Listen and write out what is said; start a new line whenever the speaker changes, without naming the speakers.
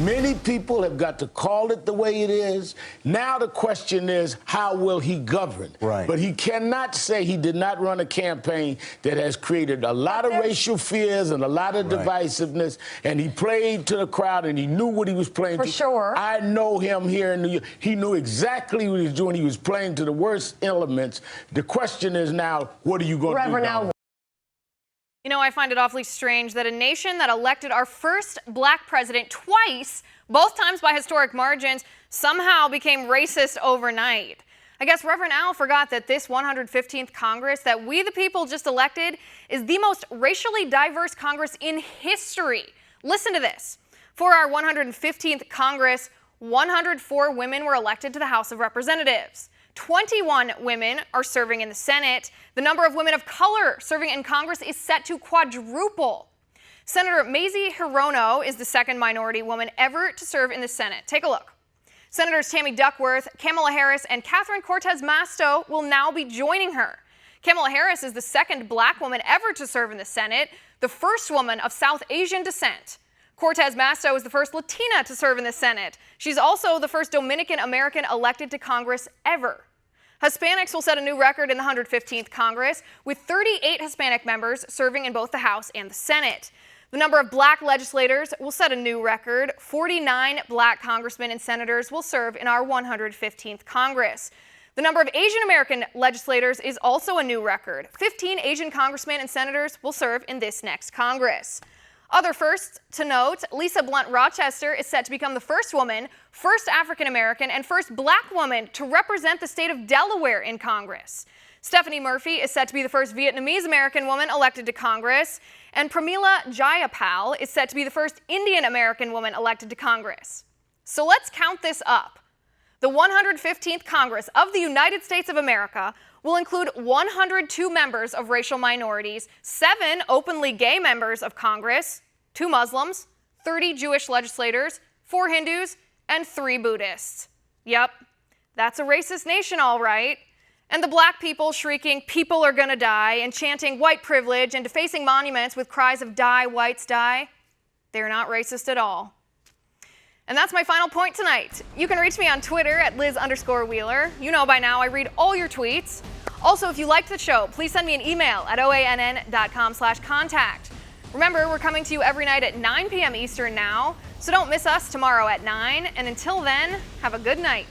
Many people have got to call it the way it is. Now the question is, how will he govern?
Right.
But he cannot say he did not run a campaign that has created a lot of racial fears and a lot of divisiveness, and he played to the crowd, and he knew what he was playing to.
For sure.
I know him here in New York. He knew exactly what he was doing. He was playing to the worst elements. The question is now, what are you going to do?
Reverend Al.
You know, I find it awfully strange that a nation that elected our first black president twice, both times by historic margins, somehow became racist overnight. I guess Reverend Al forgot that this 115th Congress that we the people just elected is the most racially diverse Congress in history. Listen to this. For our 115th Congress, 104 women were elected to the House of Representatives. 21 women are serving in the Senate. The number of women of color serving in Congress is set to quadruple. Senator Mazie Hirono is the second minority woman ever to serve in the Senate. Take a look. Senators Tammy Duckworth, Kamala Harris, and Catherine Cortez Masto will now be joining her. Kamala Harris is the second black woman ever to serve in the Senate, the first woman of South Asian descent. Cortez Masto is the first Latina to serve in the Senate. She's also the first Dominican American elected to Congress ever. Hispanics will set a new record in the 115th Congress, with 38 Hispanic members serving in both the House and the Senate. The number of black legislators will set a new record. 49 black congressmen and senators will serve in our 115th Congress. The number of Asian American legislators is also a new record. 15 Asian congressmen and senators will serve in this next Congress. Other firsts to note, Lisa Blunt Rochester is set to become the first woman, first African American, and first black woman to represent the state of Delaware in Congress. Stephanie Murphy is set to be the first Vietnamese American woman elected to Congress, and Pramila Jayapal is set to be the first Indian American woman elected to Congress. So let's count this up. The 115th Congress of the United States of America will include 102 members of racial minorities, 7 openly gay members of Congress, 2 Muslims, 30 Jewish legislators, 4 Hindus, and 3 Buddhists. Yep, that's a racist nation, all right. And the black people shrieking, "People are gonna die," and chanting white privilege and defacing monuments with cries of "Die, whites, die," they're not racist at all. And that's my final point tonight. You can reach me on Twitter at Liz_Wheeler. You know by now I read all your tweets. Also, if you liked the show, please send me an email at oann.com/contact. Remember, we're coming to you every night at 9 p.m. Eastern now, so don't miss us tomorrow at 9. And until then, have a good night.